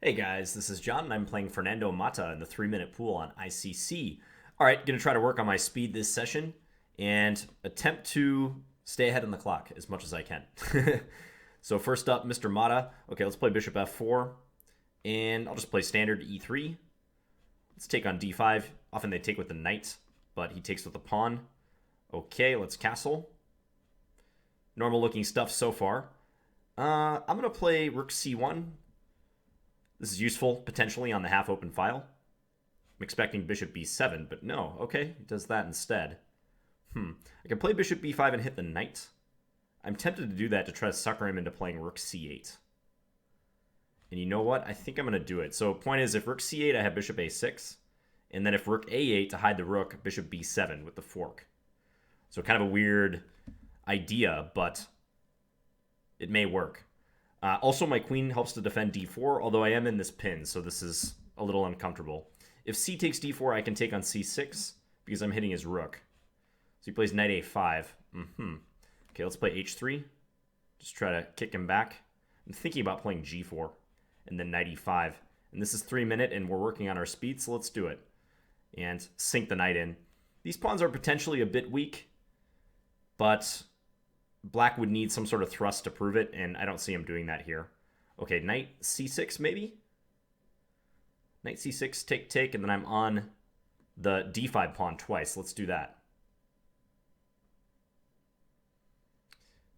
Hey guys, this is John, and I'm playing Fernando Mata in the 3-minute pool on ICC. Alright, gonna try to work on my speed this session and attempt to stay ahead on the clock as much as I can. So first up, Mr. Mata. Okay, let's play bishop f4, and I'll just play standard e3. Let's take on d5. Often they take with the knight, but he takes with the pawn. Okay, let's castle. Normal looking stuff so far. I'm gonna play rook c1. This is useful, potentially, on the half-open file. I'm expecting bishop b7, but no. Okay, he does that instead. I can play bishop b5 and hit the knight. I'm tempted to do that to try to sucker him into playing rook c8. And you know what? I think I'm going to do it. So point is, if rook c8, I have bishop a6. And then if rook a8, to hide the rook, bishop b7 with the fork. So kind of a weird idea, but it may work. Also, my queen helps to defend d4, although I am in this pin, so this is a little uncomfortable. If c takes d4, I can take on c6, because I'm hitting his rook. So he plays knight a5. Okay, let's play h3. Just try to kick him back. I'm thinking about playing g4, and then knight e5. And this is 3-minute, and we're working on our speed, so let's do it. And sink the knight in. These pawns are potentially a bit weak, but black would need some sort of thrust to prove it, and I don't see him doing that here. Okay, knight c6 maybe? Knight c6, take, and then I'm on the d5 pawn twice. Let's do that.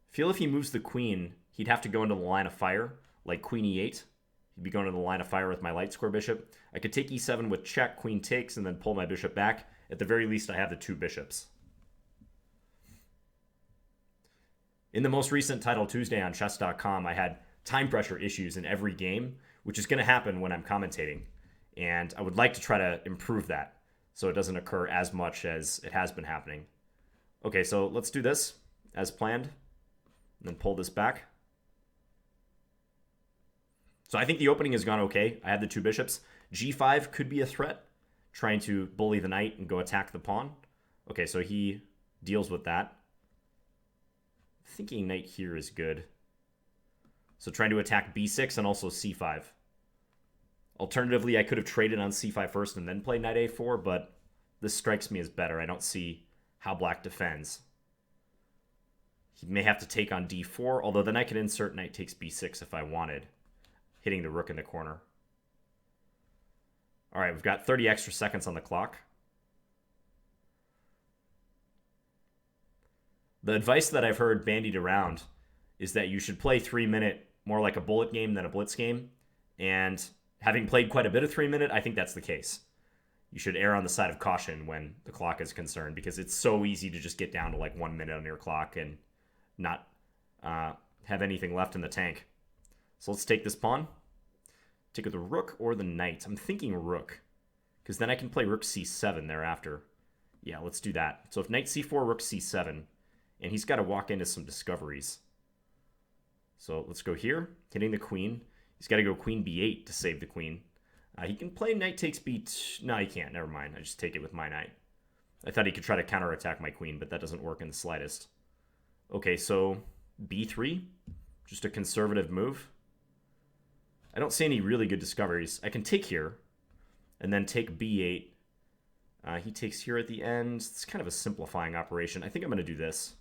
Feel if he moves the queen, he'd have to go into the line of fire, like queen e8. He'd be going into the line of fire with my light square bishop. I could take e7 with check, queen takes, and then pull my bishop back. At the very least, I have the two bishops. In the most recent Title Tuesday on chess.com, I had time pressure issues in every game, which is going to happen when I'm commentating. And I would like to try to improve that so it doesn't occur as much as it has been happening. Okay, so let's do this as planned, and then pull this back. So I think the opening has gone okay. I have the two bishops. g5 could be a threat, trying to bully the knight and go attack the pawn. Okay, so he deals with that. Thinking knight here is good. So trying to attack b6 and also c5. Alternatively, I could have traded on c5 first and then play knight a4, but this strikes me as better. I don't see how black defends. He may have to take on d4, although then I could insert knight takes b6 if I wanted, hitting the rook in the corner. All right, we've got 30 extra seconds on the clock. The advice that I've heard bandied around is that you should play 3-minute more like a bullet game than a blitz game. And having played quite a bit of 3-minute, I think that's the case. You should err on the side of caution when the clock is concerned, because it's so easy to just get down to like 1 minute on your clock and not have anything left in the tank. So let's take this pawn. Take with the rook or the knight. I'm thinking rook, because then I can play rook c7 thereafter. Yeah, let's do that. So if knight c4, rook c7, and he's got to walk into some discoveries. So let's go here, hitting the queen. He's got to go queen b8 to save the queen. He can play knight takes b2. No, he can't. Never mind. I just take it with my knight. I thought he could try to counterattack my queen, but that doesn't work in the slightest. Okay, so b3. Just a conservative move. I don't see any really good discoveries. I can take here, and then take b8. He takes here at the end. It's kind of a simplifying operation. I think I'm going to do this.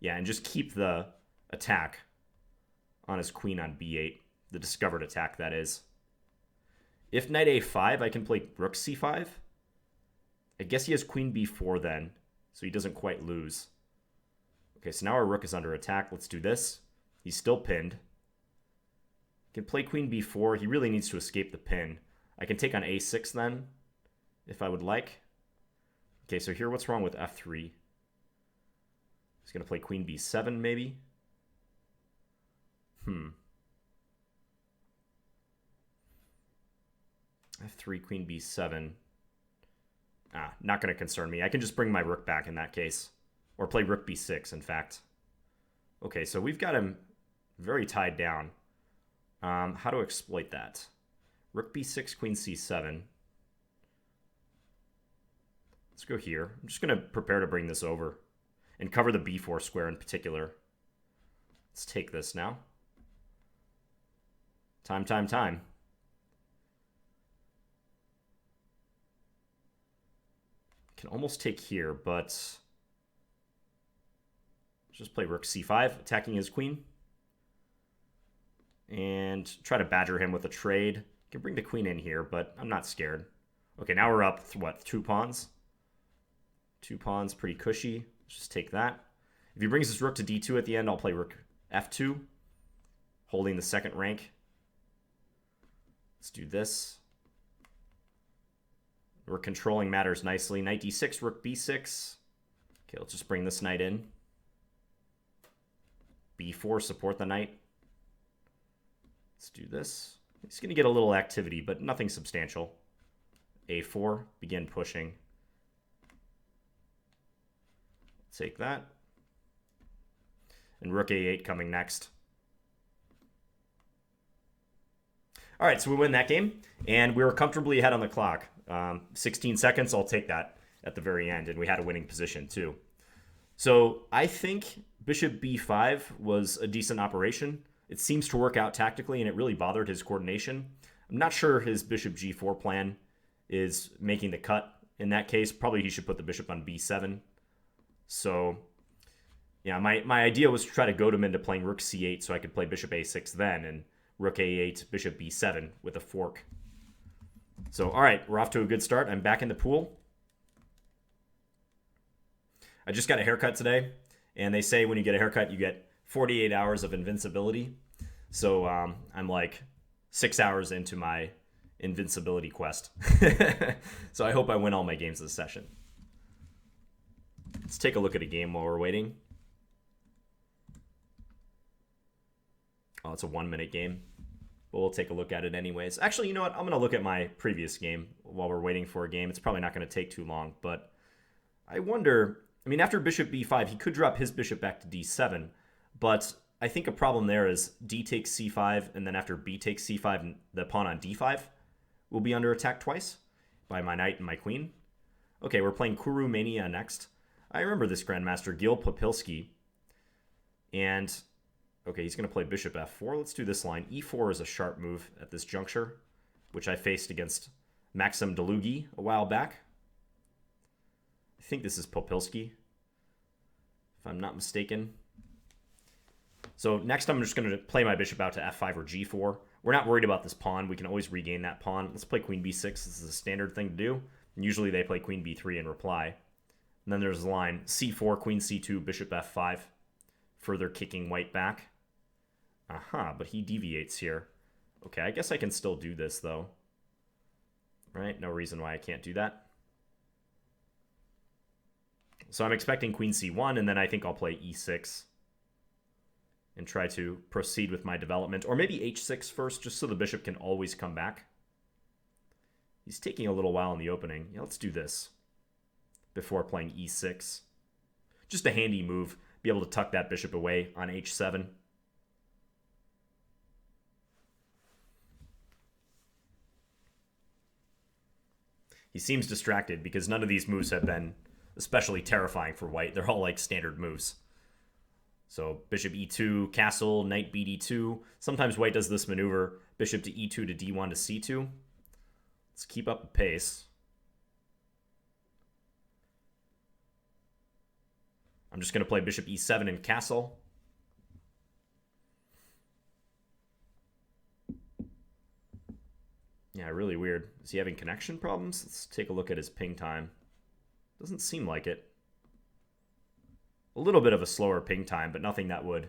Yeah, and just keep the attack on his queen on b8. The discovered attack, that is. If knight a5, I can play rook c5. I guess he has queen b4 then, so he doesn't quite lose. Okay, so now our rook is under attack. Let's do this. He's still pinned. He can play queen b4. He really needs to escape the pin. I can take on a6 then, if I would like. Okay, so here, what's wrong with f3? He's going to play queen b7, maybe? f3, queen b7. Not going to concern me. I can just bring my rook back in that case. Or play rook b6, in fact. Okay, so we've got him very tied down. How to exploit that? Rook b6, queen c7. Let's go here. I'm just going to prepare to bring this over and cover the b4 square in particular. Let's take this now. Time. Can almost take here, but just play rook c5, attacking his queen. And try to badger him with a trade. Can bring the queen in here, but I'm not scared. Okay, now we're up, what, 2 pawns? 2 pawns, pretty cushy. Let's just take that. If he brings his rook to d2 at the end, I'll play rook f2, holding the second rank. Let's do this. We're controlling matters nicely. Knight d6, rook b6. Okay, let's just bring this knight in. b4, support the knight. Let's do this. He's going to get a little activity, but nothing substantial. a4, begin pushing. Take that. And rook a8 coming next. All right, so we win that game, and we were comfortably ahead on the clock. 16 seconds, I'll take that at the very end, and we had a winning position too. So I think bishop b5 was a decent operation. It seems to work out tactically, and it really bothered his coordination. I'm not sure his bishop g4 plan is making the cut in that case. Probably he should put the bishop on b7. So, yeah, my idea was to try to goad him into playing rook c8 so I could play bishop a6 then, and rook a8, bishop b7 with a fork. So, all right, we're off to a good start. I'm back in the pool. I just got a haircut today, and they say when you get a haircut, you get 48 hours of invincibility. So I'm like 6 hours into my invincibility quest. So I hope I win all my games this session. Let's take a look at a game while we're waiting. Oh, it's a 1-minute game. But we'll take a look at it anyways. Actually, you know what? I'm going to look at my previous game while we're waiting for a game. It's probably not going to take too long, but I wonder... I mean, after bishop b5, he could drop his bishop back to d7, but I think a problem there is d takes c5, and then after b takes c5, the pawn on d5 will be under attack twice by my knight and my queen. Okay, we're playing Kurumania next. I remember this grandmaster, Gil Popilski. And, okay, he's going to play bishop f4. Let's do this line. e4 is a sharp move at this juncture, which I faced against Maxim Delugi a while back. I think this is Popilski, if I'm not mistaken. So next I'm just going to play my bishop out to f5 or g4. We're not worried about this pawn. We can always regain that pawn. Let's play queen b6. This is a standard thing to do. And usually they play queen b3 in reply. And then there's the line c4, queen c2, bishop f5, further kicking white back. Aha, but he deviates here. Okay, I guess I can still do this, though. Right? No reason why I can't do that. So I'm expecting queen c1, and then I think I'll play e6 and try to proceed with my development. Or maybe h6 first, just so the bishop can always come back. He's taking a little while in the opening. Yeah, let's do this before playing e6. Just a handy move. Be able to tuck that bishop away on h7. He seems distracted because none of these moves have been especially terrifying for white. They're all like standard moves. So bishop e2, castle, knight bd2. Sometimes white does this maneuver, bishop to e2 to d1 to c2. Let's keep up the pace. I'm just going to play bishop e7 and castle. Yeah, really weird. Is he having connection problems? Let's take a look at his ping time. Doesn't seem like it. A little bit of a slower ping time, but nothing that would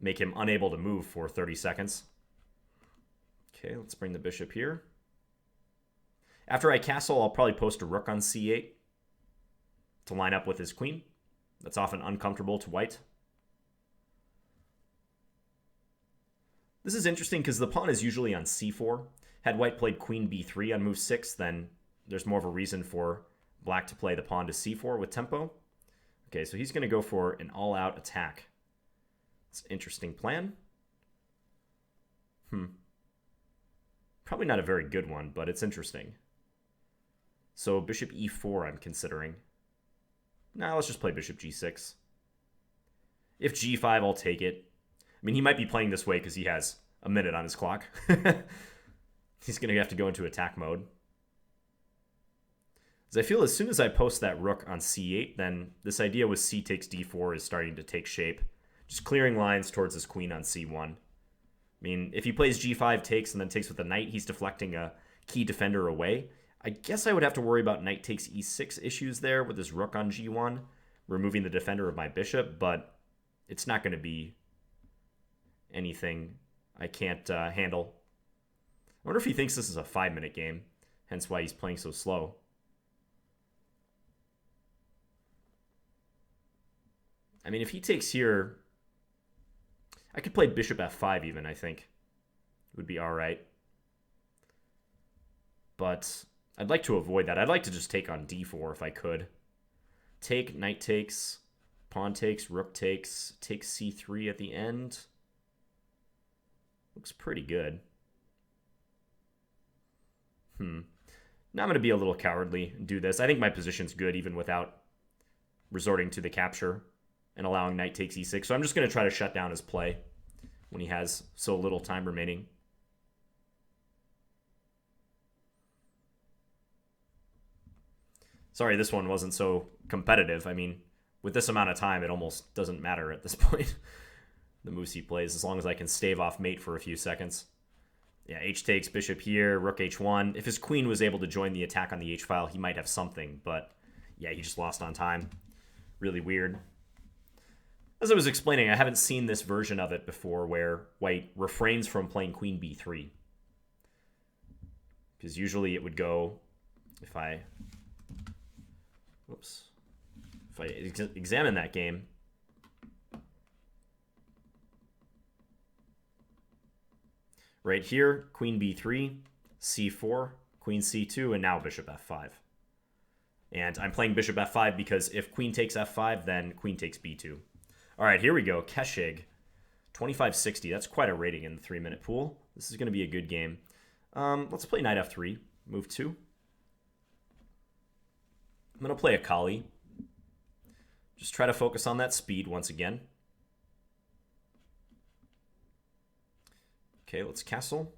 make him unable to move for 30 seconds. Okay, let's bring the bishop here. After I castle, I'll probably post a rook on c8 to line up with his queen. That's often uncomfortable to white. This is interesting because the pawn is usually on c4. Had white played queen b3 on move 6, then there's more of a reason for black to play the pawn to c4 with tempo. Okay, so he's going to go for an all-out attack. It's an interesting plan. Probably not a very good one, but it's interesting. So bishop e4 I'm considering. Nah, let's just play bishop g6. If g5, I'll take it. I mean, he might be playing this way because he has a minute on his clock. He's going to have to go into attack mode. Because I feel as soon as I post that rook on c8, then this idea with c takes d4 is starting to take shape. Just clearing lines towards his queen on c1. I mean, if he plays g5 takes and then takes with the knight, he's deflecting a key defender away. I guess I would have to worry about knight takes e6 issues there with his rook on g1, removing the defender of my bishop, but it's not going to be anything I can't handle. I wonder if he thinks this is a 5-minute game, hence why he's playing so slow. I mean, if he takes here, I could play bishop f5 even, I think. It would be all right. But I'd like to avoid that. I'd like to just take on d4 if I could. Take, knight takes, pawn takes, rook takes, take c3 at the end. Looks pretty good. Now I'm going to be a little cowardly and do this. I think my position's good even without resorting to the capture and allowing knight takes e6. So I'm just going to try to shut down his play when he has so little time remaining. Sorry, this one wasn't so competitive. I mean, with this amount of time, it almost doesn't matter at this point. The moves he plays, as long as I can stave off mate for a few seconds. Yeah, h takes, bishop here, rook h1. If his queen was able to join the attack on the h-file, he might have something. But yeah, he just lost on time. Really weird. As I was explaining, I haven't seen this version of it before where white refrains from playing queen b3. Because usually it would go, if I examine that game, right here, queen b3, c4, queen c2, and now bishop f5. And I'm playing bishop f5 because if queen takes f5, then queen takes b2. All right, here we go. Keshig, 2560. That's quite a rating in the 3-minute pool. This is going to be a good game. Let's play knight f3, move 2. I'm going to play a Kali. Just try to focus on that speed once again. Okay, let's castle.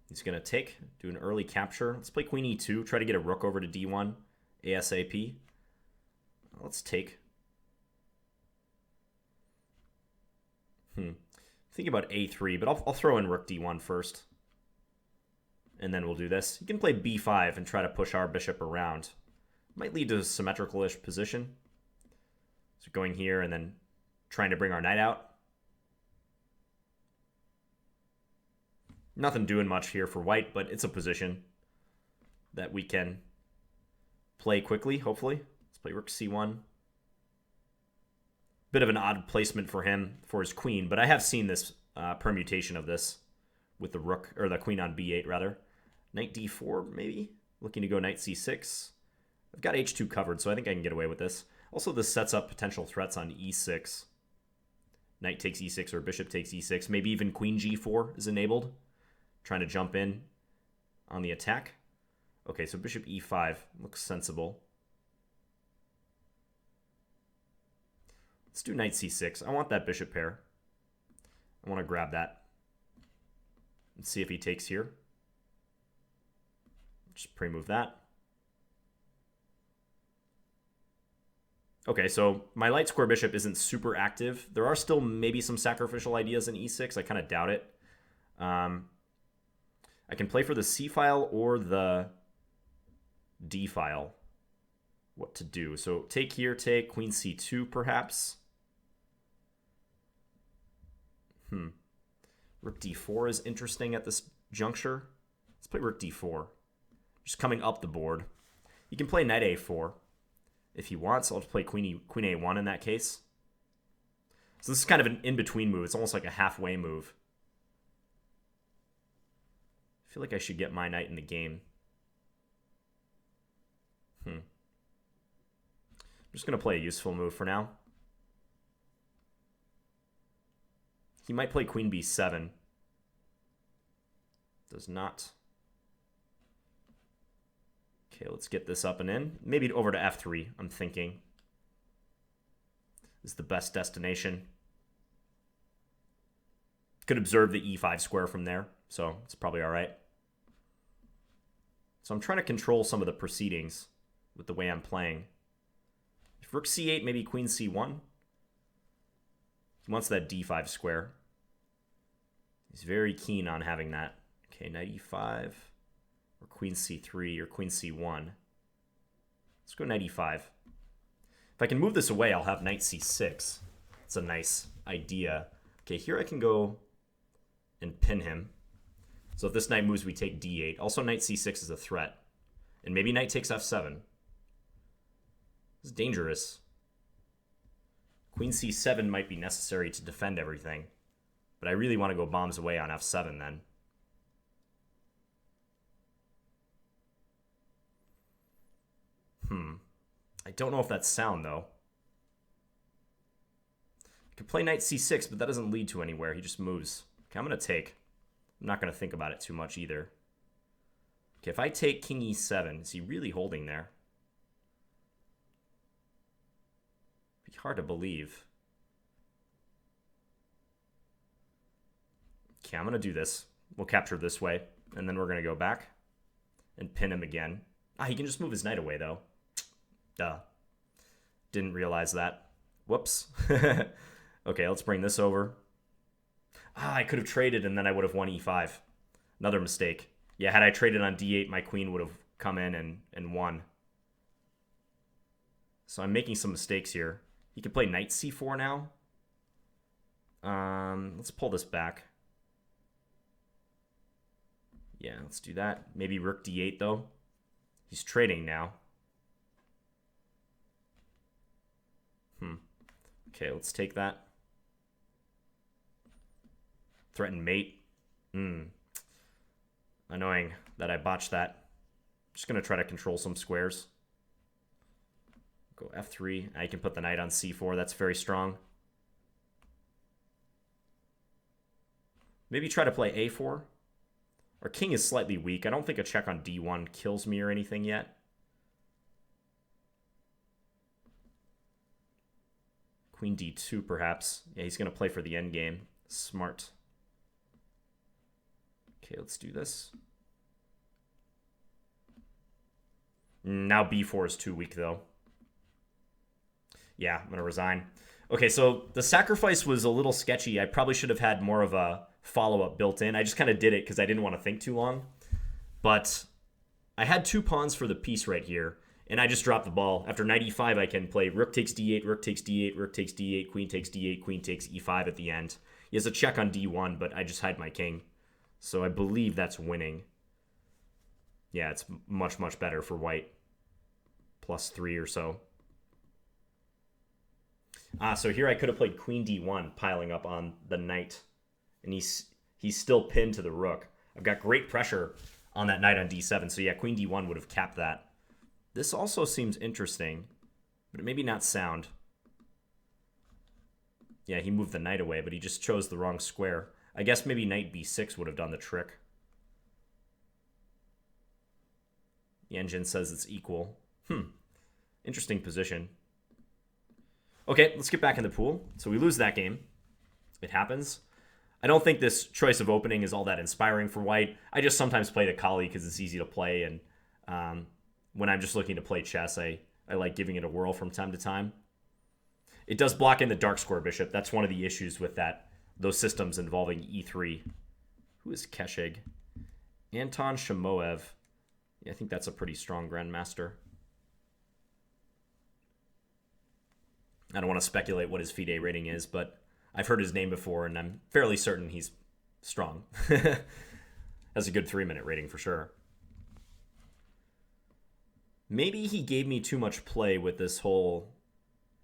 He's going to take, do an early capture. Let's play queen e2, try to get a rook over to d1 ASAP. Let's take. Think about a3, but I'll throw in rook d1 first. And then we'll do this. You can play b5 and try to push our bishop around. Might lead to a symmetrical-ish position. So going here and then trying to bring our knight out. Nothing doing much here for white, but it's a position that we can play quickly, hopefully. Let's play rook c1. Bit of an odd placement for him, for his queen, but I have seen this permutation of this with the rook, or the queen on b8, rather. Knight d4, maybe? Looking to go knight c6. I've got h2 covered, so I think I can get away with this. Also, this sets up potential threats on e6. Knight takes e6 or bishop takes e6. Maybe even queen g4 is enabled. Trying to jump in on the attack. Okay, so bishop e5 looks sensible. Let's do knight c6. I want that bishop pair. I want to grab that. Let's see if he takes here. Just pre-move that. Okay, so my light square bishop isn't super active. There are still maybe some sacrificial ideas in e6. I kind of doubt it. I can play for the c file or the d file. What to do? So take here, take queen c2 perhaps. Rook d4 is interesting at this juncture. Let's play rook d4. Just coming up the board. You can play knight a4 if he wants. I'll just play queen a1 in that case. So this is kind of an in-between move. It's almost like a halfway move. I feel like I should get my knight in the game. I'm just going to play a useful move for now. He might play queen b7. Does not. Okay, let's get this up and in. Maybe over to f3, I'm thinking. Is the best destination. Could observe the e5 square from there, so it's probably all right. So I'm trying to control some of the proceedings with the way I'm playing. If rook c8, maybe queen c1. He wants that d5 square. He's very keen on having that. Okay, knight e5, or queen c3, or queen c1. Let's go knight e5. If I can move this away, I'll have knight c6. It's a nice idea. Okay, here I can go and pin him. So if this knight moves, we take d8. Also, knight c6 is a threat. And maybe knight takes f7. This is dangerous. Queen c7 might be necessary to defend everything. But I really want to go bombs away on f7 then. I don't know if that's sound, though. I could play knight c6, but that doesn't lead to anywhere. He just moves. Okay, I'm going to take. I'm not going to think about it too much either. Okay, if I take king e7, is he really holding there? It'd be hard to believe. Okay, I'm going to do this. We'll capture this way, and then we're going to go back and pin him again. He can just move his knight away, though. Duh. Didn't realize that. Whoops. Okay, let's bring this over. I could have traded, and then I would have won e5. Another mistake. Yeah, had I traded on d8, my queen would have come in and won. So I'm making some mistakes here. He could play knight c4 now. Let's pull this back. Yeah, let's do that. Maybe rook d8, though. He's trading now. Okay, let's take that. Threaten mate. Annoying that I botched that. Just going to try to control some squares. Go f3. I can put the knight on c4. That's very strong. Maybe try to play a4. Our king is slightly weak. I don't think a check on d1 kills me or anything yet. Queen d2, perhaps. Yeah, he's going to play for the endgame. Smart. Okay, let's do this. Now b4 is too weak, though. Yeah, I'm going to resign. Okay, so the sacrifice was a little sketchy. I probably should have had more of a follow-up built in. I just kind of did it because I didn't want to think too long. But I had 2 pawns for the piece right here. And I just dropped the ball. After knight e5, I can play rook takes d8, rook takes d8, rook takes d8, queen takes d8, queen takes e5 at the end. He has a check on d1, but I just hide my king. So I believe that's winning. Yeah, it's much, much better for white. +3 or so. So here I could have played queen d1, piling up on the knight. And he's still pinned to the rook. I've got great pressure on that knight on d7. So yeah, queen d1 would have capped that. This also seems interesting, but maybe not sound. Yeah, he moved the knight away, but he just chose the wrong square. I guess maybe knight b6 would have done the trick. The engine says it's equal. Interesting position. Okay, let's get back in the pool. So we lose that game. It happens. I don't think this choice of opening is all that inspiring for white. I just sometimes play the Kali because it's easy to play, and when I'm just looking to play chess, I like giving it a whirl from time to time. It does block in the dark square bishop. That's one of the issues with those systems involving e3. Who is Keshig? Anton Shomoev. Yeah, I think that's a pretty strong grandmaster. I don't want to speculate what his FIDE rating is, but I've heard his name before, and I'm fairly certain he's strong. Has a good 3-minute rating for sure. Maybe he gave me too much play with this whole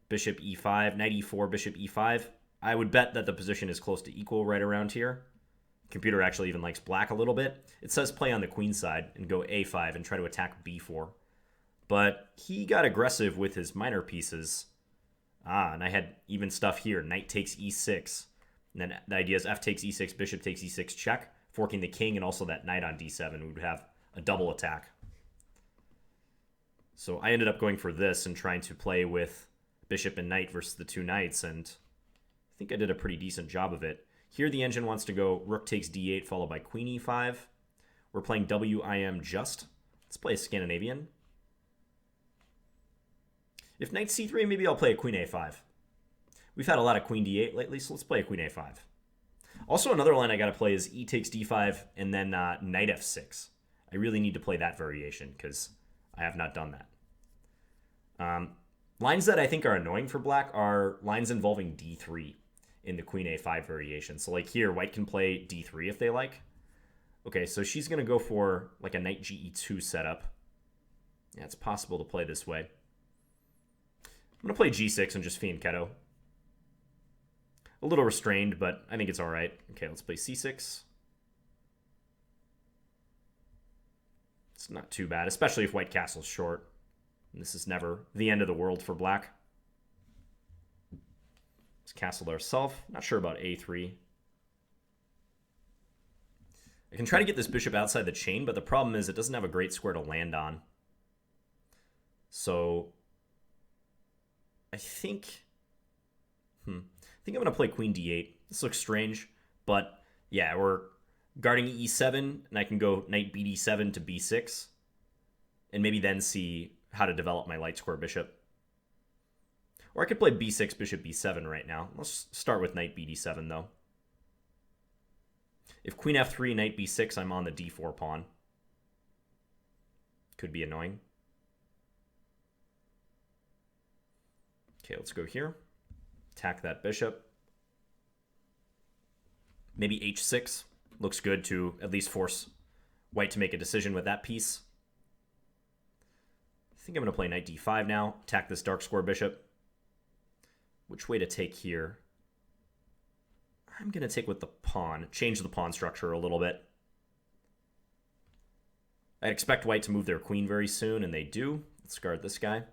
bishop e5, knight e4, bishop e5. I would bet that the position is close to equal right around here. Computer actually even likes black a little bit. It says play on the queen side and go a5 and try to attack b4. But he got aggressive with his minor pieces. And I had even stuff here. Knight takes e6. And then the idea is f takes e6, bishop takes e6, check, forking the king, and also that knight on d7. We would have a double attack. So I ended up going for this and trying to play with bishop and knight versus the 2 knights, and I think I did a pretty decent job of it. Here the engine wants to go rook takes d8 followed by queen e5. We're playing WIM Just. Let's play a Scandinavian. If knight c3, maybe I'll play a queen a5. We've had a lot of queen d8 lately, so let's play a queen a5. Also, another line I got to play is e takes d5 and then knight f6. I really need to play that variation because I have not done that. Lines that I think are annoying for black are lines involving d3 in the queen a5 variation. So like here, white can play d3 if they like. Okay, so she's going to go for like a knight ge2 setup. Yeah, it's possible to play this way. I'm going to play g6 and just fianchetto. A little restrained, but I think it's all right. Okay, let's play c6. It's not too bad, especially if white castle's short. And this is never the end of the world for black. Let's castle ourselves. Not sure about a3. I can try to get this bishop outside the chain, but the problem is it doesn't have a great square to land on. So I think I'm going to play queen d8. This looks strange, but yeah, we're guarding e7, and I can go knight bd7 to b6, and maybe then see how to develop my light square bishop. Or I could play b6, bishop b7 right now. Let's start with knight bd7, though. If queen f3, knight b6, I'm on the d4 pawn. Could be annoying. Okay, let's go here. Attack that bishop. Maybe h6. Looks good to at least force white to make a decision with that piece. I think I'm going to play knight d5 now. Attack this dark square bishop. Which way to take here? I'm going to take with the pawn. Change the pawn structure a little bit. I expect white to move their queen very soon, and they do. Let's guard this guy.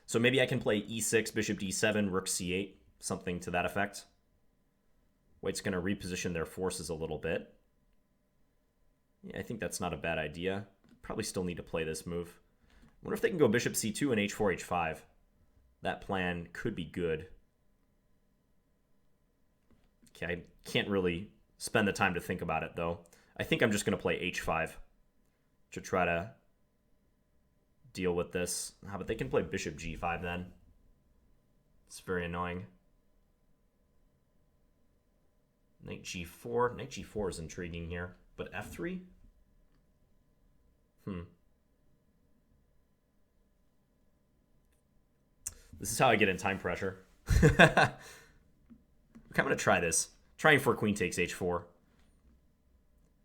So maybe I can play e6, bishop d7, rook c8, something to that effect. White's going to reposition their forces a little bit. Yeah, I think that's not a bad idea. Probably still need to play this move. I wonder if they can go bishop c2 and h4, h5. That plan could be good. Okay, I can't really spend the time to think about it, though. I think I'm just going to play h5 to try to deal with this. But they can play bishop g5 then. It's very annoying. Knight g4. Knight g4 is intriguing here. But f3? This is how I get in time pressure. I'm going to try this. Trying for queen takes h4.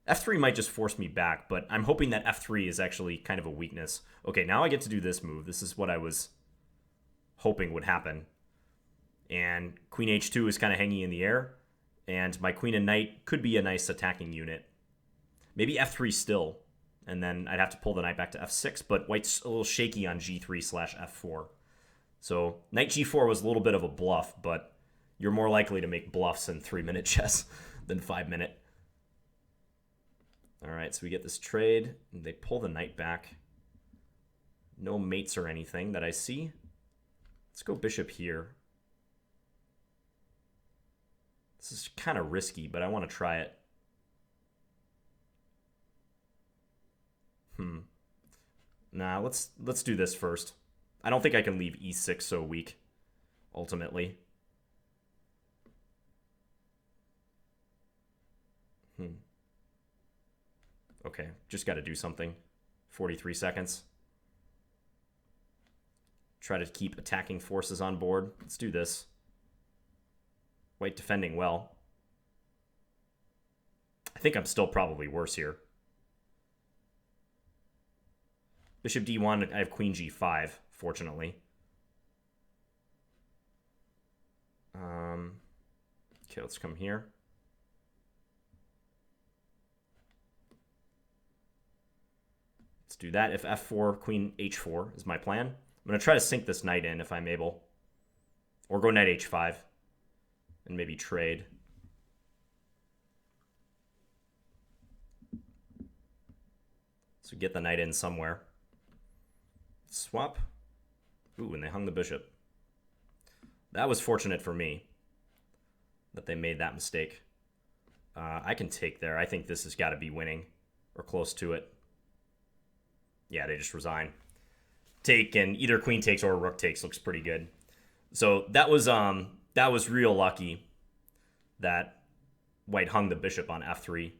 f3 might just force me back, but I'm hoping that f3 is actually kind of a weakness. Okay, now I get to do this move. This is what I was hoping would happen. And queen h2 is kind of hanging in the air. And my queen and knight could be a nice attacking unit. Maybe f3 still. And then I'd have to pull the knight back to f6. But white's a little shaky on g3/f4. So knight g4 was a little bit of a bluff, but you're more likely to make bluffs in 3-minute chess than 5-minute. All right, so we get this trade. They pull the knight back. No mates or anything that I see. Let's go bishop here. This is kind of risky, but I want to try it. Nah, let's do this first. I don't think I can leave e6 so weak, ultimately. Okay, just got to do something. 43 seconds. Try to keep attacking forces on board. Let's do this. White defending well. I think I'm still probably worse here. Bishop d1, I have queen g5, fortunately. Okay, let's come here. Let's do that. If f4, queen h4 is my plan. I'm going to try to sink this knight in if I'm able. Or go knight h5 and maybe trade. So get the knight in somewhere. Swap. Ooh, and they hung the bishop. That was fortunate for me that they made that mistake. I can take there. I think this has got to be winning. or close to it. Yeah, they just resign. Take, and either queen takes or rook takes looks pretty good. So that was real lucky that white hung the bishop on f3.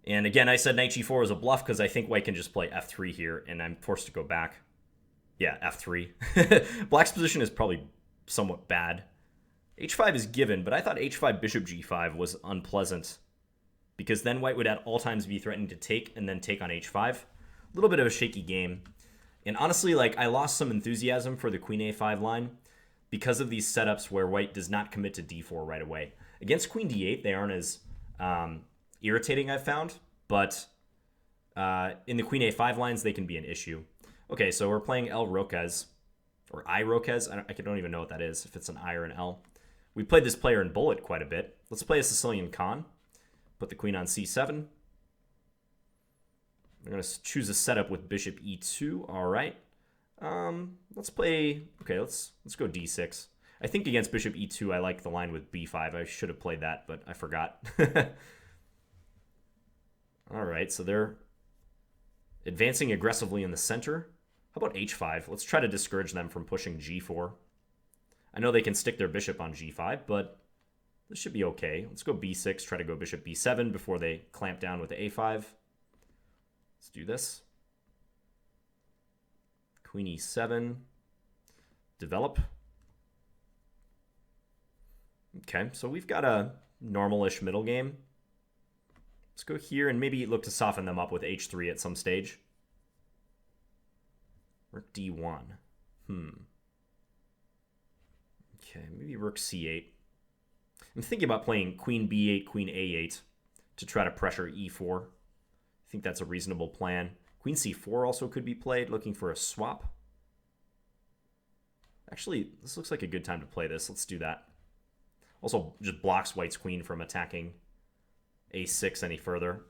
And again, I said knight g4 is a bluff because I think white can just play f3 here, and I'm forced to go back. Yeah, f3. Black's position is probably somewhat bad. h5 is given, but I thought h5 bishop g5 was unpleasant because then white would at all times be threatening to take and then take on h5. A little bit of a shaky game. And honestly, like, I lost some enthusiasm for the queen a5 line because of these setups where white does not commit to d4 right away. Against queen d8, they aren't as irritating, I've found, but in the queen a5 lines, they can be an issue. Okay, so we're playing Irokez, or Irokez. I don't even know what that is, if it's an I or an L. We played this player in Bullet quite a bit. Let's play a Sicilian Khan. Put the queen on c7. We're going to choose a setup with bishop e2. All right. Let's play... Okay, let's go d6. I think against bishop e2, I like the line with b5. I should have played that, but I forgot. All right, so they're advancing aggressively in the center. How about h5? Let's try to discourage them from pushing g4. I know they can stick their bishop on g5, but this should be okay. Let's go b6, try to go bishop b7 before they clamp down with the a5. Let's do this. Queen e7. Develop. Okay, so we've got a normal-ish middle game. Let's go here and maybe look to soften them up with h3 at some stage. Rook d1. Okay, maybe rook c8. I'm thinking about playing queen b8, queen a8 to try to pressure e4. I think that's a reasonable plan. Queen c4 also could be played, looking for a swap. Actually, this looks like a good time to play this. Let's do that. Also, just blocks white's queen from attacking a6 any further.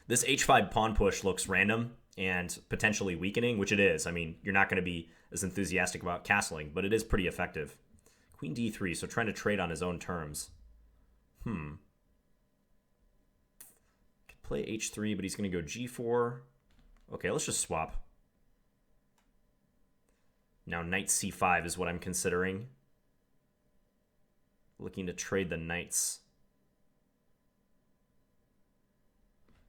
This h5 pawn push looks random and potentially weakening, which it is. I mean, you're not going to be as enthusiastic about castling, but it is pretty effective. Queen d3, so trying to trade on his own terms. Could play h3, but he's going to go g4. Okay, let's just swap. Now knight c5 is what I'm considering. Looking to trade the knights.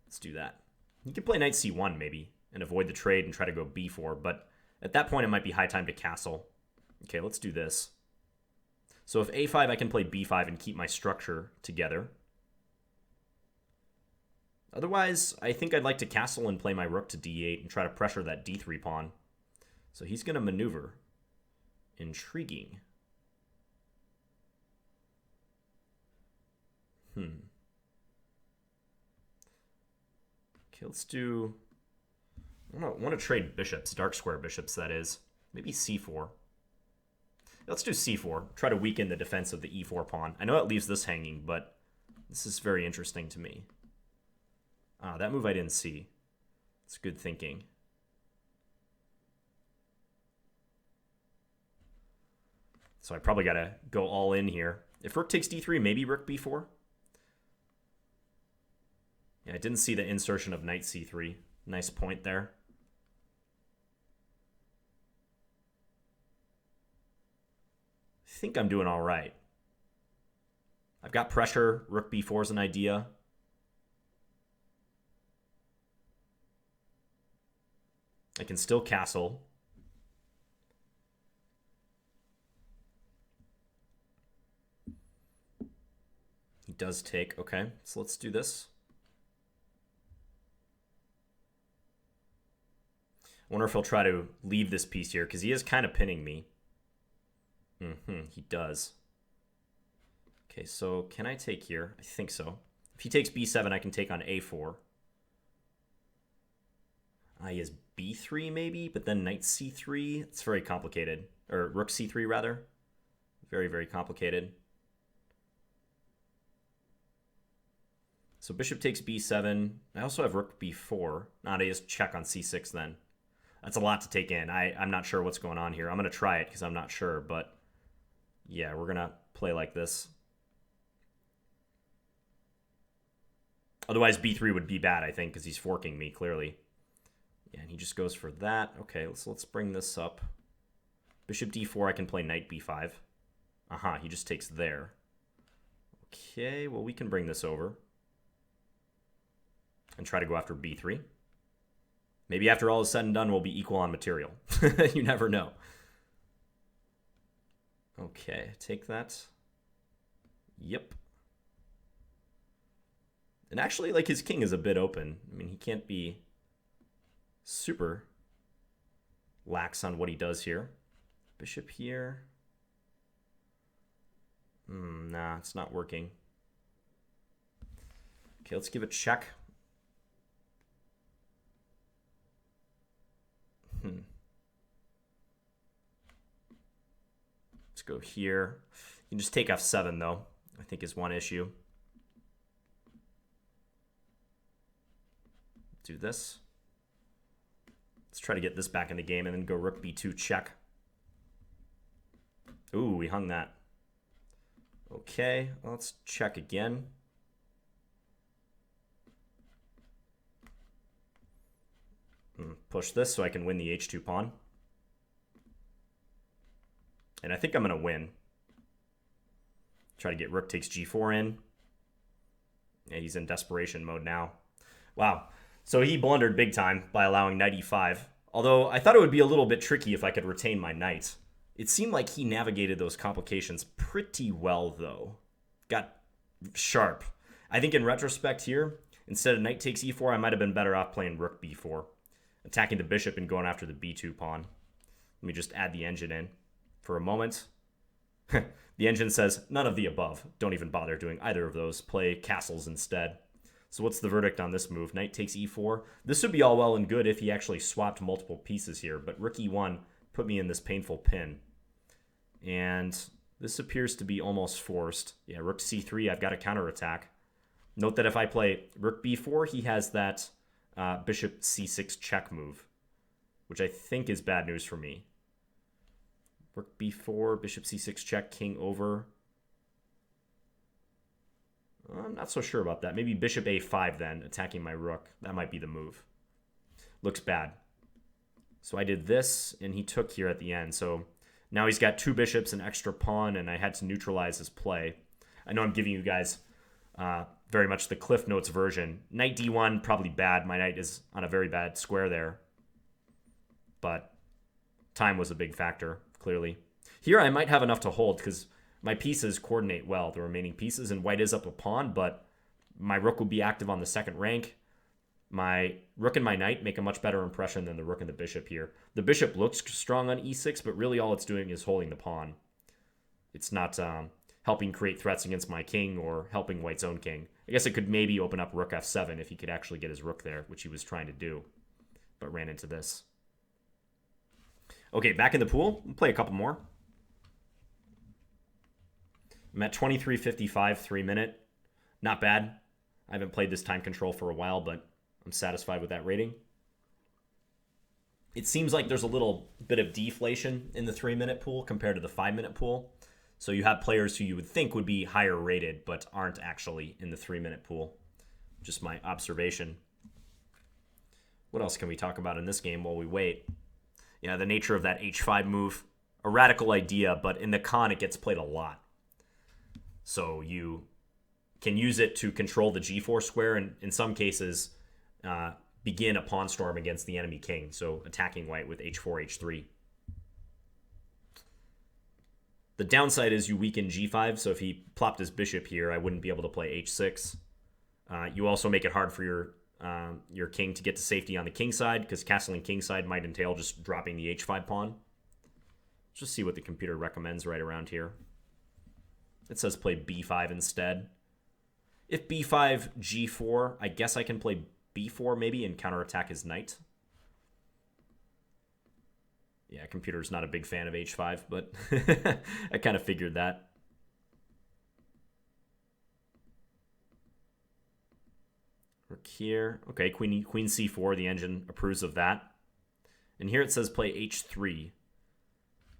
Let's do that. You can play knight c1 maybe and avoid the trade and try to go b4, but at that point it might be high time to castle. Okay, let's do this. So if a5, I can play b5 and keep my structure together. Otherwise, I think I'd like to castle and play my rook to d8 and try to pressure that d3 pawn. So he's going to maneuver. Intriguing. Okay, let's do... I want to trade bishops, dark square bishops, that is. Maybe c4. Let's do c4. Try to weaken the defense of the e4 pawn. I know it leaves this hanging, but this is very interesting to me. Ah, that move I didn't see. It's good thinking. So I probably got to go all in here. If rook takes d3, maybe rook b4. Yeah, I didn't see the insertion of knight c3. Nice point there. I think I'm doing all right. I've got pressure. Rook b4 is an idea. I can still castle. He does take. Okay, so let's do this. I wonder if he'll try to leave this piece here, because he is kind of pinning me. He does. Okay, so can I take here? I think so. If he takes b7, I can take on a4. He has b3 maybe, but then knight c3. It's very complicated. Or rook c3 rather. Very, very complicated. So bishop takes b7. I also have rook b4. Nah, I just check on c6 then. That's a lot to take in. I'm not sure what's going on here. I'm going to try it because I'm not sure, but yeah, we're going to play like this. Otherwise, b3 would be bad, I think, because he's forking me, clearly. Yeah, and he just goes for that. Okay, let's bring this up. Bishop d4, I can play knight b5. Aha, he just takes there. Okay, well, we can bring this over. And try to go after b3. Maybe after all is said and done, we'll be equal on material. You never know. Okay, take that. Yep. And actually, like, his king is a bit open. I mean, he can't be super lax on what he does here. Bishop here. Nah, it's not working. Okay, let's give it check. Let's go here. You can just take f7, though, I think is one issue. Do this. Let's try to get this back in the game and then go rook b2 check. Ooh, we hung that. Okay, let's check again. Push this so I can win the h2 pawn. And I think I'm going to win. Try to get rook takes g4 in. Yeah, he's in desperation mode now. Wow. So he blundered big time by allowing knight e5. Although I thought it would be a little bit tricky if I could retain my knight. It seemed like he navigated those complications pretty well, though. Got sharp. I think in retrospect here, instead of knight takes e4, I might have been better off playing rook b4. Attacking the bishop and going after the b2 pawn. Let me just add the engine in for a moment. The engine says, none of the above. Don't even bother doing either of those. Play castles instead. So what's the verdict on this move? Knight takes e4. This would be all well and good if he actually swapped multiple pieces here, but rook e1 put me in this painful pin. And this appears to be almost forced. Yeah, rook c3, I've got a counterattack. Note that if I play rook b4, he has that bishop c6 check move, which I think is bad news for me. Rook b4, bishop c6 check, king over. I'm not so sure about that. Maybe bishop a5 then, attacking my rook. That might be the move. Looks bad. So I did this, and he took here at the end. So now he's got two bishops, an extra pawn, and I had to neutralize his play. I know I'm giving you guys very much the Cliff Notes version. Knight d1, probably bad. My knight is on a very bad square there. But time was a big factor, clearly. Here I might have enough to hold, because my pieces coordinate well, the remaining pieces, and white is up a pawn, but my rook will be active on the second rank. My rook and my knight make a much better impression than the rook and the bishop here. The bishop looks strong on e6, but really all it's doing is holding the pawn. It's not helping create threats against my king or helping white's own king. I guess it could maybe open up rook f7 if he could actually get his rook there, which he was trying to do, but ran into this. Okay, back in the pool. We'll play a couple more. I'm at 23:55, 3 minute. Not bad. I haven't played this time control for a while, but I'm satisfied with that rating. It seems like there's a little bit of deflation in the 3 minute pool compared to the 5 minute pool. So you have players who you would think would be higher rated, but aren't actually in the 3 minute pool. Just my observation. What else can we talk about in this game while we wait? Yeah, the nature of that h5 move. A radical idea, but in the con it gets played a lot. So you can use it to control the g4 square, and in some cases begin a pawn storm against the enemy king, so attacking white with h4, h3. The downside is you weaken g5, so if he plopped his bishop here, I wouldn't be able to play h6. You also make it hard for your king to get to safety on the king side, because castling king side might entail just dropping the h5 pawn. Let's just see what the computer recommends right around here. It says play b5 instead. If b5, g4, I guess I can play b4 maybe and counterattack his knight. Yeah, computer's not a big fan of h5, but I kind of figured that. Rook here. Okay, queen c4, the engine approves of that. And here it says play h3,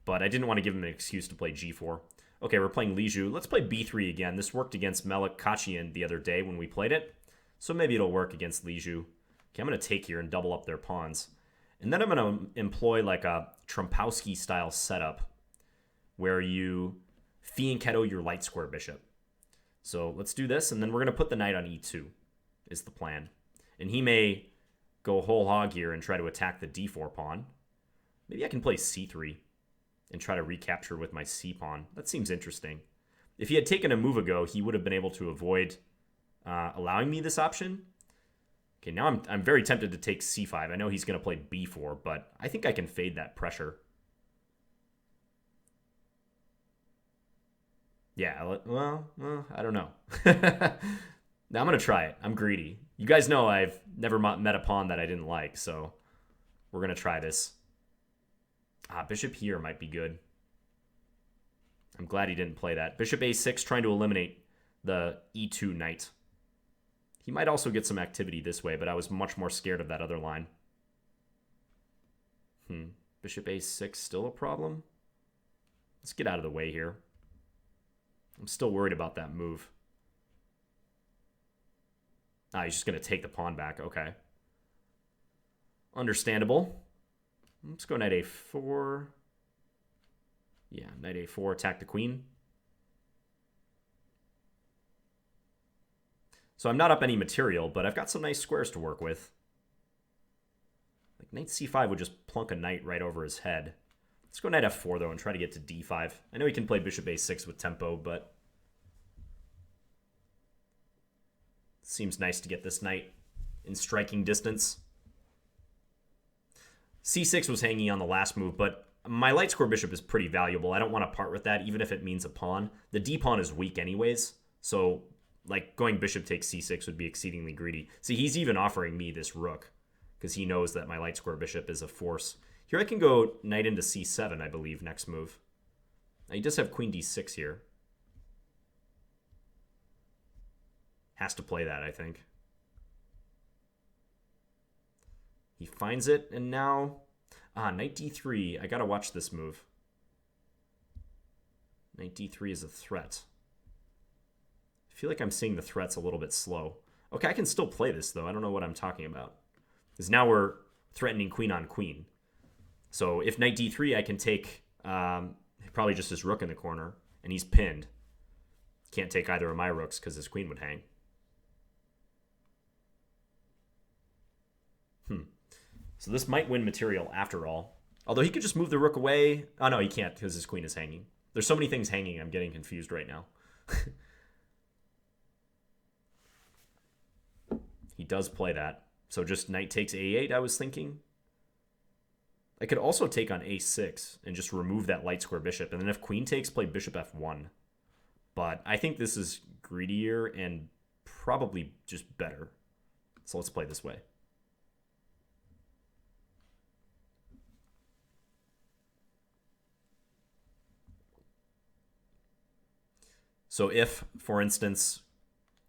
but I didn't want to give him an excuse to play g4. Okay, we're playing Liju. Let's play b3 again. This worked against Melik Kachian the other day when we played it. So maybe it'll work against Liju. Okay, I'm going to take here and double up their pawns. And then I'm going to employ like a Trompowsky style setup where you fianchetto your light square bishop. So let's do this, and then we're going to put the knight on e2 is the plan. And he may go whole hog here and try to attack the d4 pawn. Maybe I can play c3 and try to recapture with my c pawn. That seems interesting. If he had taken a move ago, he would have been able to avoid allowing me this option. Okay, now I'm very tempted to take c5. I know he's going to play b4, but I think I can fade that pressure. Yeah, well, I don't know. Now I'm going to try it. I'm greedy. You guys know I've never met a pawn that I didn't like, so we're going to try this. Bishop here might be good. I'm glad he didn't play that. Bishop a6, trying to eliminate the e2 knight. He might also get some activity this way, but I was much more scared of that other line. Bishop a6 still a problem? Let's get out of the way here. I'm still worried about that move. He's just going to take the pawn back. Okay. Understandable. Let's go knight a4. Yeah, knight a4, attack the queen. So I'm not up any material, but I've got some nice squares to work with. Like knight c5 would just plunk a knight right over his head. Let's go knight f4, though, and try to get to d5. I know he can play bishop a6 with tempo, but it seems nice to get this knight in striking distance. c6 was hanging on the last move, but my light square bishop is pretty valuable. I don't want to part with that, even if it means a pawn. The d pawn is weak anyways, so like going bishop takes c6 would be exceedingly greedy. See, he's even offering me this rook because he knows that my light square bishop is a force. Here I can go knight into c7, I believe, next move. Now, he does have queen d6 here. Has to play that, I think. He finds it, and now... knight d3. I gotta watch this move. Knight d3 is a threat. I feel like I'm seeing the threats a little bit slow. Okay, I can still play this, though. I don't know what I'm talking about. Because now we're threatening queen on queen. So if knight d3, I can take probably just his rook in the corner, and he's pinned. Can't take either of my rooks because his queen would hang. So this might win material after all. Although he could just move the rook away. Oh, no, he can't because his queen is hanging. There's so many things hanging, I'm getting confused right now. He does play that. So just knight takes a8, I was thinking. I could also take on a6 and just remove that light square bishop. And then if queen takes, play bishop f1. But I think this is greedier and probably just better. So let's play this way. So if, for instance,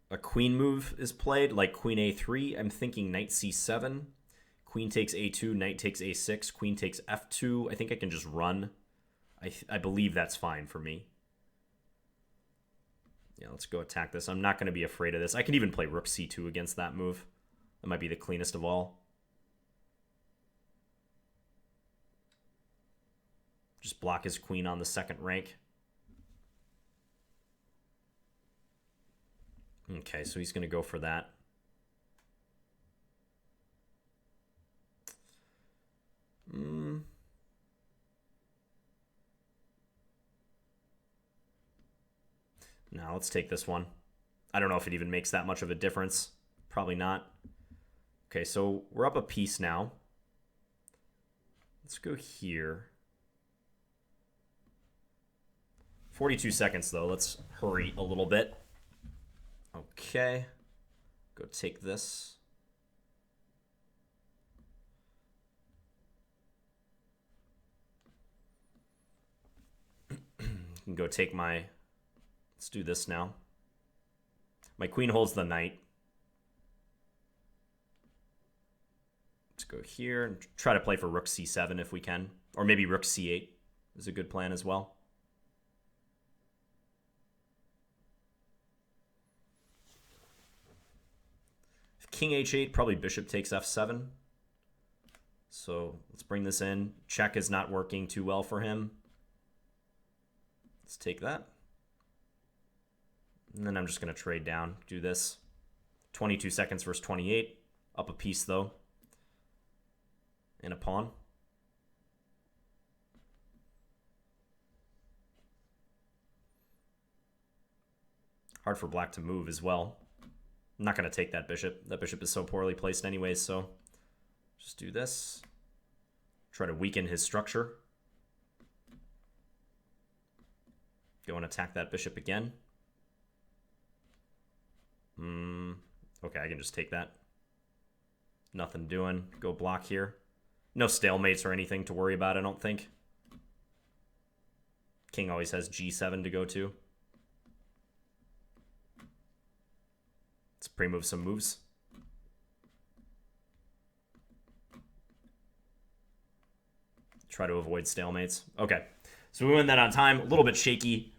a queen move is played, like queen a3, I'm thinking knight c7, queen takes a2, knight takes a6, queen takes f2. I think I can just run. I believe that's fine for me. Yeah, let's go attack this. I'm not going to be afraid of this. I can even play rook c2 against that move. That might be the cleanest of all. Just block his queen on the second rank. Okay, so he's going to go for that. Now let's take this one. I don't know if it even makes that much of a difference. Probably not. Okay, so we're up a piece now. Let's go here. 42 seconds, though. Let's hurry a little bit. Okay. Go take this. Can go take my... Let's do this now. My queen holds the knight. Let's go here and try to play for rook c7 if we can. Or maybe rook c8 is a good plan as well. king h8, probably bishop takes f7. So let's bring this in. Check is not working too well for him. Let's take that. And then I'm just going to trade down, do this. 22 seconds versus 28. Up a piece, though. And a pawn. Hard for black to move as well. I'm not going to take that bishop. That bishop is so poorly placed anyways, so just do this. Try to weaken his structure. Go and attack that bishop again. Okay, I can just take that. Nothing doing. Go block here. No stalemates or anything to worry about, I don't think. King always has g7 to go to. Let's pre-move some moves. Try to avoid stalemates. Okay, so we win that on time. A little bit shaky.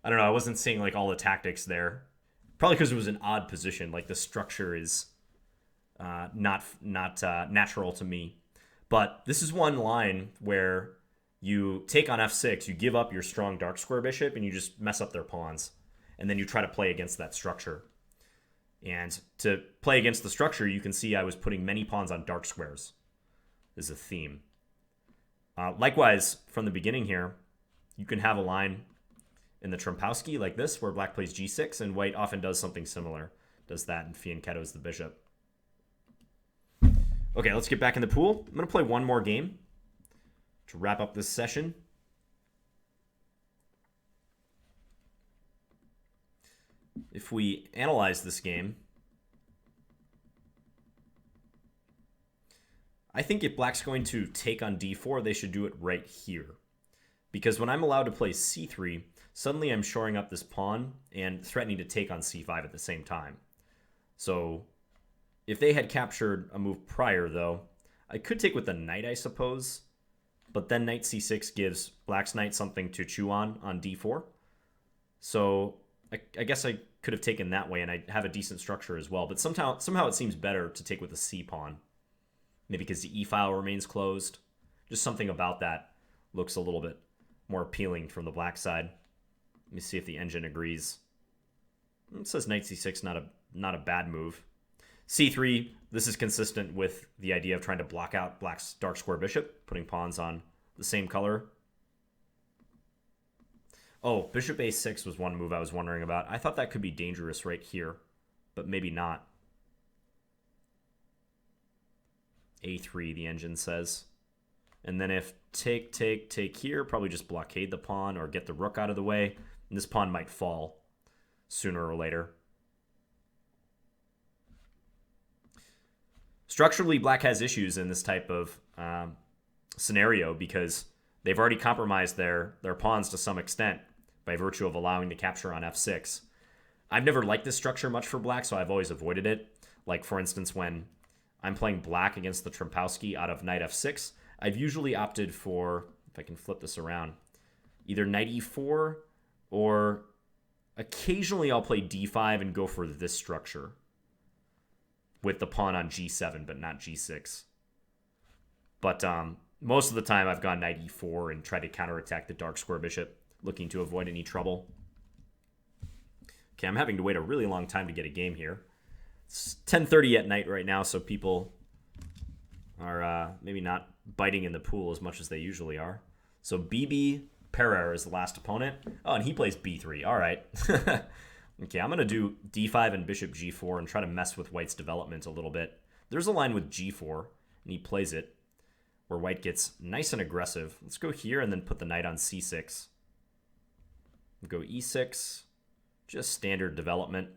I don't know, I wasn't seeing like all the tactics there. Probably because it was an odd position. Like the structure is not natural to me. But this is one line where you take on f6, you give up your strong dark square bishop, and you just mess up their pawns. And then you try to play against that structure. And to play against the structure, you can see I was putting many pawns on dark squares. This is a theme. Likewise, from the beginning here, you can have a line in the Trompowsky like this, where black plays g6, and white often does something similar. Does that, and fianchettos the bishop. Okay, let's get back in the pool. I'm going to play one more game to wrap up this session. If we analyze this game, I think if black's going to take on d4, they should do it right here. Because when I'm allowed to play c3, suddenly I'm shoring up this pawn and threatening to take on c5 at the same time. So if they had captured a move prior, though, I could take with the knight, I suppose. But then knight c6 gives black's knight something to chew on d4. So I guess I could have taken that way, and I have a decent structure as well. But somehow it seems better to take with the c pawn. Maybe because the e-file remains closed. Just something about that looks a little bit more appealing from the black side. Let me see if the engine agrees. It says knight c6, not a bad move. c3, this is consistent with the idea of trying to block out black's dark square bishop, putting pawns on the same color. Oh, bishop a6 was one move I was wondering about. I thought that could be dangerous right here, but maybe not. a3, the engine says. And then if take here, probably just blockade the pawn or get the rook out of the way. And this pawn might fall sooner or later. Structurally, black has issues in this type of scenario because they've already compromised their pawns to some extent by virtue of allowing the capture on f6. I've never liked this structure much for black, so I've always avoided it. Like, for instance, when I'm playing black against the Trompowsky out of knight f6, I've usually opted for, if I can flip this around, either knight e4 or occasionally I'll play d5 and go for this structure with the pawn on g7, but not g6. But most of the time I've gone knight e4 and tried to counterattack the dark square bishop, looking to avoid any trouble. Okay, I'm having to wait a really long time to get a game here. It's 10:30 at night right now, so people are maybe not biting in the pool as much as they usually are. So bbperer is the last opponent. Oh, and he plays b3. All right. Okay, I'm going to do d5 and bishop g4 and try to mess with white's development a little bit. There's a line with g4, and he plays it, where white gets nice and aggressive. Let's go here and then put the knight on c6. Go e6, just standard development.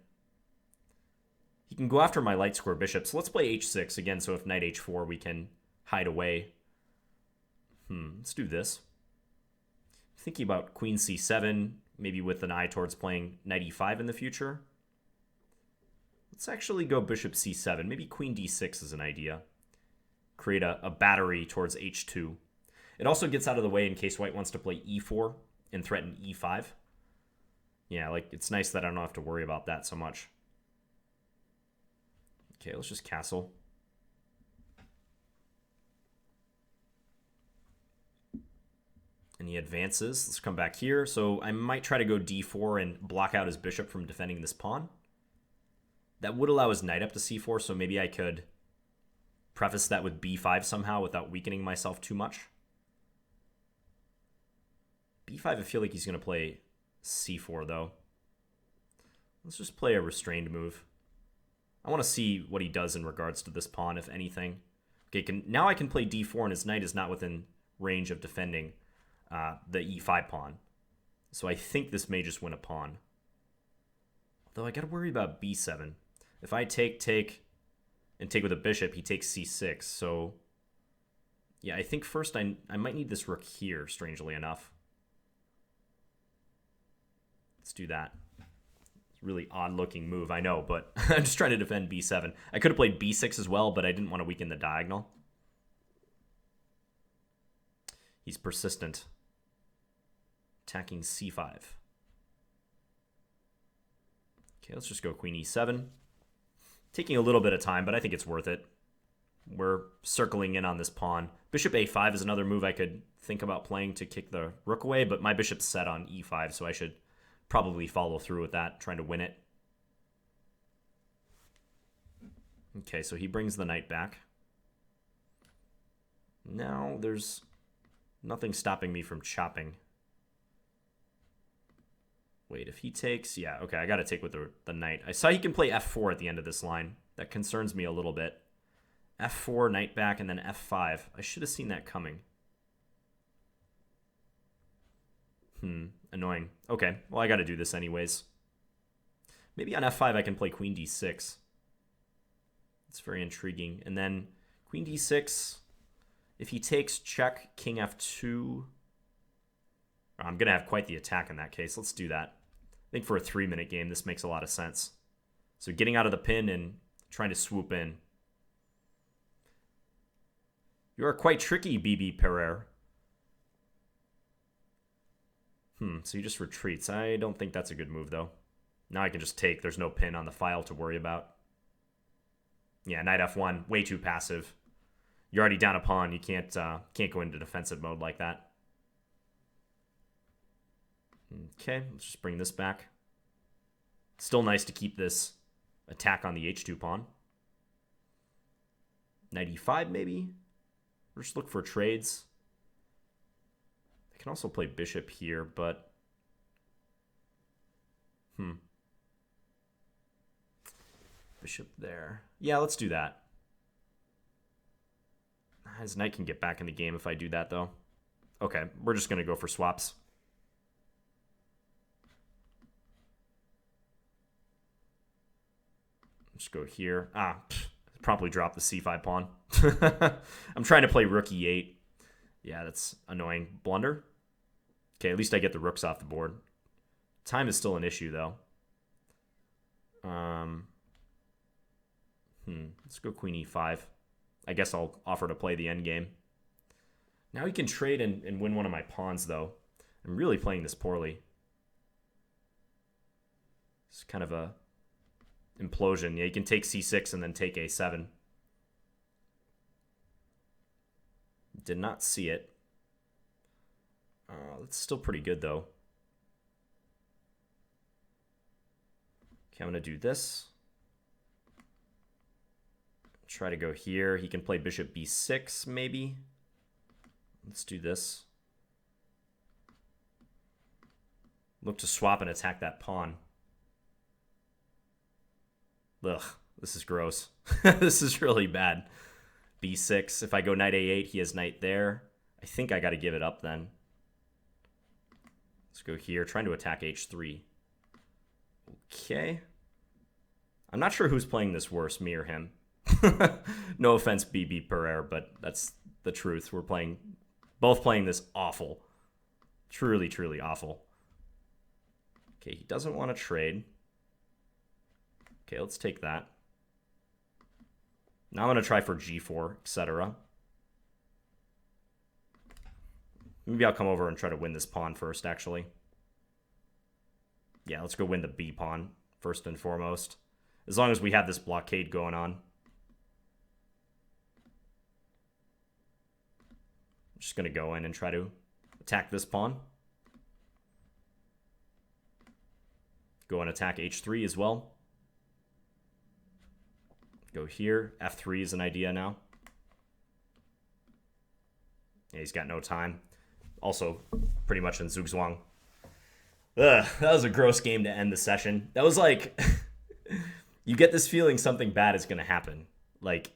He can go after my light square bishop, so let's play h6 again, so if knight h4 we can hide away. Let's do this. Thinking about queen c7, maybe with an eye towards playing knight e5 in the future. Let's actually go bishop c7. Maybe queen d6 is an idea. Create a battery towards h2. It also gets out of the way in case white wants to play e4 and threaten e5. Yeah, like it's nice that I don't have to worry about that so much. Okay, let's just castle. And he advances. Let's come back here. So I might try to go d4 and block out his bishop from defending this pawn. That would allow his knight up to c4, so maybe I could preface that with b5 somehow without weakening myself too much. b5, I feel like he's going to play c4, though. Let's just play a restrained move. I want to see what he does in regards to this pawn, if anything. Okay, now I can play d4, and his knight is not within range of defending the e5 pawn. So I think this may just win a pawn. Although I got to worry about b7. If I take, and take with a bishop, he takes c6. So, yeah, I think first I might need this rook here, strangely enough. Let's do that. It's a really odd-looking move, I know, but I'm just trying to defend b7. I could have played b6 as well, but I didn't want to weaken the diagonal. He's persistent. Attacking c5. Okay, let's just go queen e7. Taking a little bit of time, but I think it's worth it. We're circling in on this pawn. Bishop a5 is another move I could think about playing to kick the rook away, but my bishop's set on e5, so I should probably follow through with that, trying to win it. Okay, so he brings the knight back. Now there's nothing stopping me from chopping. Wait, if he takes... Yeah, okay, I got to take with the knight. I saw he can play f4 at the end of this line. That concerns me a little bit. f4, knight back, and then f5. I should have seen that coming. Annoying. Okay, well, I got to do this anyways. Maybe on f5 I can play queen d6. It's very intriguing. And then queen d6. If he takes check, king f2... I'm going to have quite the attack in that case. Let's do that. I think for a 3-minute game, this makes a lot of sense. So getting out of the pin and trying to swoop in. You are quite tricky, bbperer. So he just retreats. I don't think that's a good move, though. Now I can just take. There's no pin on the file to worry about. Yeah, knight f1, way too passive. You're already down a pawn. You can't go into defensive mode like that. Okay, let's just bring this back. Still nice to keep this attack on the h2 pawn. Knight e5 maybe? Or just look for trades. I can also play bishop here, but... Bishop there. Yeah, let's do that. His knight can get back in the game if I do that, though. Okay, we're just going to go for swaps. Just go here. Promptly drop the c5 pawn. I'm trying to play rook e8. Yeah, that's annoying. Blunder? Okay, at least I get the rooks off the board. Time is still an issue, though. Let's go queen e5. I guess I'll offer to play the endgame. Now he can trade and win one of my pawns, though. I'm really playing this poorly. It's kind of a implosion. Yeah, you can take c6 and then take a7. Did not see it. That's still pretty good, though. Okay, I'm going to do this. Try to go here. He can play bishop b6, maybe. Let's do this. Look to swap and attack that pawn. Ugh, this is gross. This is really bad. b6. If I go knight a8, he has knight there. I think I got to give it up then. Let's go here, trying to attack h3. Okay. I'm not sure who's playing this worse, me or him. No offense, bbperer, but that's the truth. We're both playing this awful. Truly, truly awful. Okay, he doesn't want to trade. Okay, let's take that. Now I'm going to try for g4, etc. Maybe I'll come over and try to win this pawn first, actually. Yeah, let's go win the b pawn first and foremost. As long as we have this blockade going on, Just going to go in and try to attack this pawn. Go and attack h3 as well. Go here. f3 is an idea now. Yeah, he's got no time. Also, pretty much in zugzwang. Ugh, that was a gross game to end the session. That was like, you get this feeling something bad is going to happen. Like,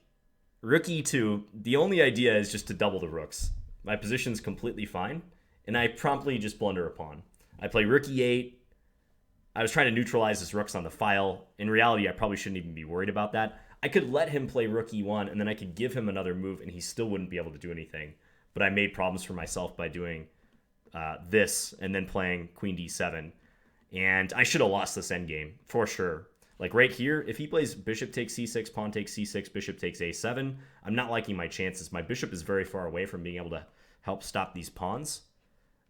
rook e2, the only idea is just to double the rooks. My position's completely fine, and I promptly just blunder a pawn. I play rook e8. I was trying to neutralize his rooks on the file. In reality, I probably shouldn't even be worried about that. I could let him play rook e1, and then I could give him another move, and he still wouldn't be able to do anything. But I made problems for myself by doing this and then playing queen d7. And I should have lost this endgame, for sure. Like right here, if he plays bishop takes c6, pawn takes c6, bishop takes a7, I'm not liking my chances. My bishop is very far away from being able to help stop these pawns.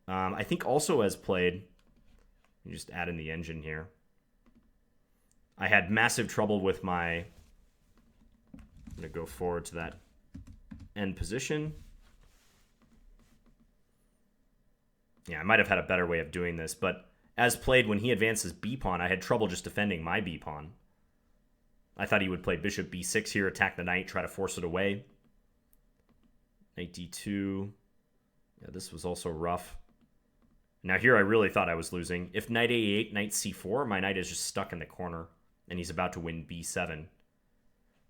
I think also as played, let me just add in the engine here. I had massive trouble with my, I'm going to go forward to that end position. Yeah, I might have had a better way of doing this, but as played, when he advances b-pawn, I had trouble just defending my b-pawn. I thought he would play bishop b6 here, attack the knight, try to force it away. Knight d2. Yeah, this was also rough. Now here I really thought I was losing. If knight a8, knight c4, my knight is just stuck in the corner, and he's about to win b7.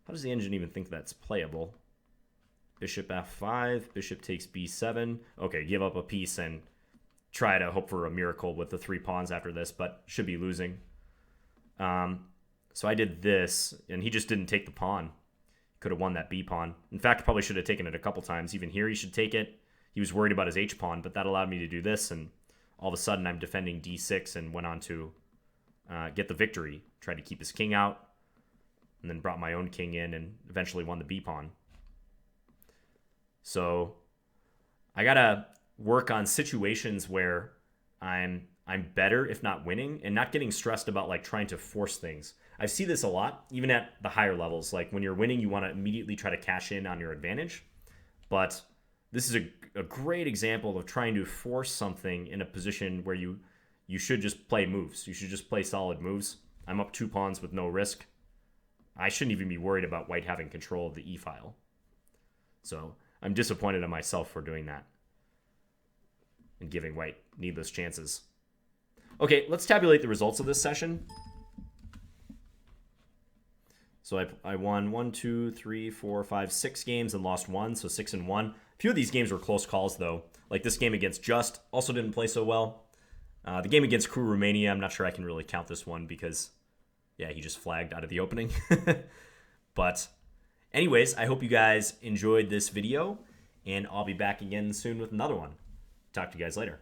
How does the engine even think that's playable? Bishop f5, bishop takes b7. Okay, give up a piece and try to hope for a miracle with the 3 pawns after this, but should be losing. So I did this, and he just didn't take the pawn. Could have won that b-pawn. In fact, probably should have taken it a couple times. Even here, he should take it. He was worried about his h-pawn, but that allowed me to do this, and all of a sudden I'm defending d6 and went on to get the victory. Tried to keep his king out, and then brought my own king in and eventually won the b-pawn. So I gotta work on situations where I'm better, if not winning, and not getting stressed about like trying to force things. I see this a lot, even at the higher levels. Like when you're winning, you want to immediately try to cash in on your advantage. But this is a great example of trying to force something in a position where you should just play moves. You should just play solid moves. I'm up 2 pawns with no risk. I shouldn't even be worried about white having control of the e-file. So I'm disappointed in myself for doing that and giving white needless chances. Okay, let's tabulate the results of this session. So I won 1, 2, 3, 4, 5, 6 games and lost 1, so 6-1. A few of these games were close calls, though. Like this game against Just also didn't play so well. The game against Kurumania, I'm not sure I can really count this one because, yeah, he just flagged out of the opening. But anyways, I hope you guys enjoyed this video, and I'll be back again soon with another one. Talk to you guys later.